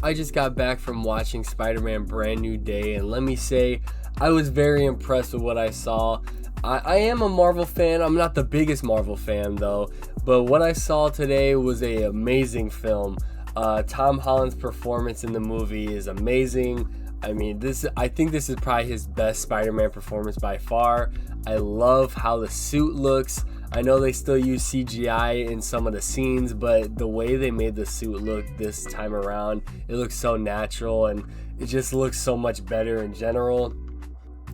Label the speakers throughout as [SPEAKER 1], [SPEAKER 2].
[SPEAKER 1] I just got back from watching Spider-Man Brand New Day, and let me say, I was very impressed with what I saw. I am a Marvel fan. I'm not the biggest Marvel fan though, but what I saw today was a amazing film. Tom Holland's performance in the movie is amazing. I mean, I think this is probably his best Spider-Man performance by far. I love how the suit looks. I know they still use CGI in some of the scenes, but the way they made the suit look this time around, it looks so natural and it just looks so much better in general.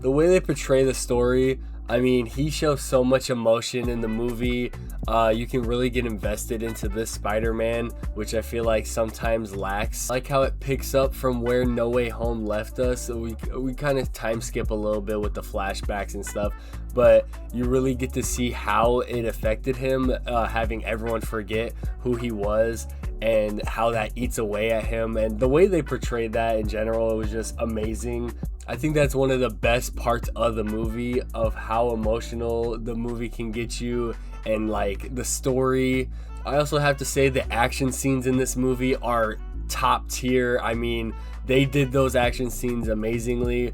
[SPEAKER 1] The way they portray the story, I mean, he shows so much emotion in the movie. You can really get invested into this Spider-Man, which I feel like sometimes lacks. I like how it picks up from where No Way Home left us. So we kind of time skip a little bit with the flashbacks and stuff, but you really get to see how it affected him, having everyone forget who he was and how that eats away at him. And the way they portrayed that in general, it was just amazing. I think that's one of the best parts of the movie, of how emotional the movie can get you and like the story. I also have to say the action scenes in this movie are top tier. I mean, they did those action scenes amazingly.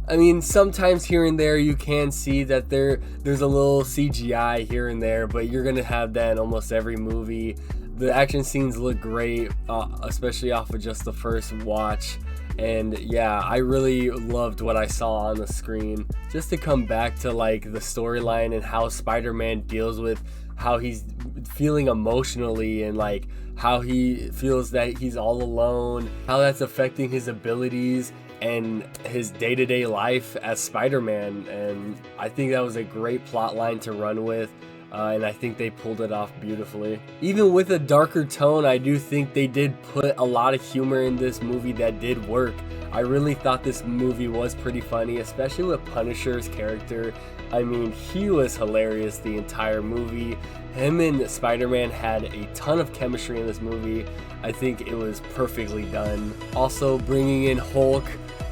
[SPEAKER 1] I mean, sometimes here and there you can see that there's a little CGI here and there, but you're gonna have that in almost every movie. The action scenes look great, especially off of just the first watch. And yeah, I really loved what I saw on the screen. Just to come back to like the storyline and how Spider-Man deals with how he's feeling emotionally and like how he feels that he's all alone, how that's affecting his abilities and his day-to-day life as Spider-Man. And I think that was a great plot line to run with. And I think they pulled it off beautifully. Even with a darker tone, I do think they did put a lot of humor in this movie that did work. I really thought this movie was pretty funny, especially with Punisher's character. I mean, he was hilarious the entire movie. Him and Spider-Man had a ton of chemistry in this movie. I think it was perfectly done. Also, bringing in Hulk,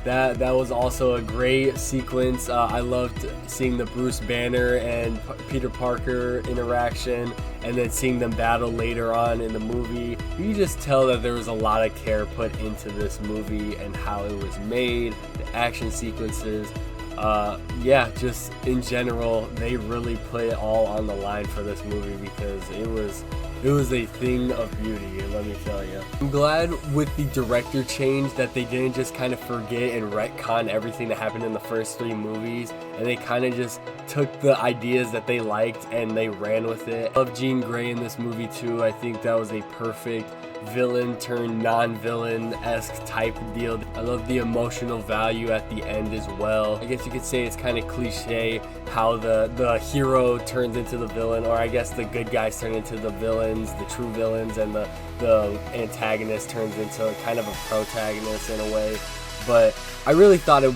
[SPEAKER 1] that was also a great sequence. I loved seeing the Bruce Banner and Peter Parker interaction, and then seeing them battle later on in the movie. You can just tell that there was a lot of care put into this movie and how it was made, the action sequences. Yeah, just in general, they really put it all on the line for this movie because it was a thing of beauty, let me tell you. I'm glad with the director change that they didn't just kind of forget and retcon everything that happened in the first three movies, and they kind of just took the ideas that they liked and they ran with it. I love Jean Grey in this movie too. I think that was a perfect villain turned non-villain-esque type deal. I love the emotional value at the end as well. I guess you could say it's kind of cliche how the hero turns into the villain, or I guess the good guys turn into the villains, the true villains, and the antagonist turns into kind of a protagonist in a way. But I really thought it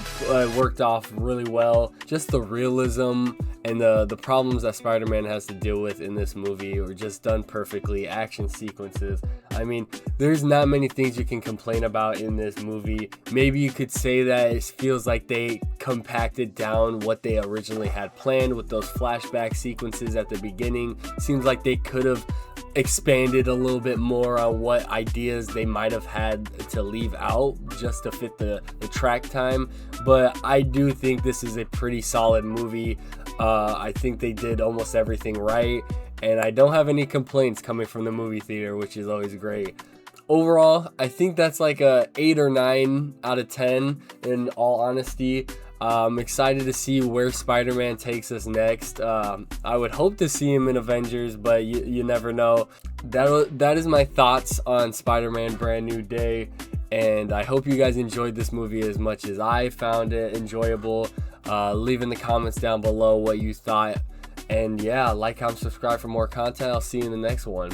[SPEAKER 1] worked off really well. Just the realism and the problems that Spider-Man has to deal with in this movie were just done perfectly. Action sequences. I mean, there's not many things you can complain about in this movie. Maybe you could say that it feels like they compacted down what they originally had planned with those flashback sequences at the beginning. Seems like they could have expanded a little bit more on what ideas they might have had to leave out just to fit the track time. But I do think this is a pretty solid movie. I think they did almost everything right, and I don't have any complaints coming from the movie theater, which is always great. Overall, I think that's like a 8 or 9 out of 10 in all honesty. I'm excited to see where Spider-Man takes us next. I would hope to see him in Avengers, but you never know. That is my thoughts on Spider-Man Brand New Day, and I hope you guys enjoyed this movie as much as I found it enjoyable. Leave in the comments down below what you thought, and yeah, like, comment, subscribe for more content. I'll see you in the next one.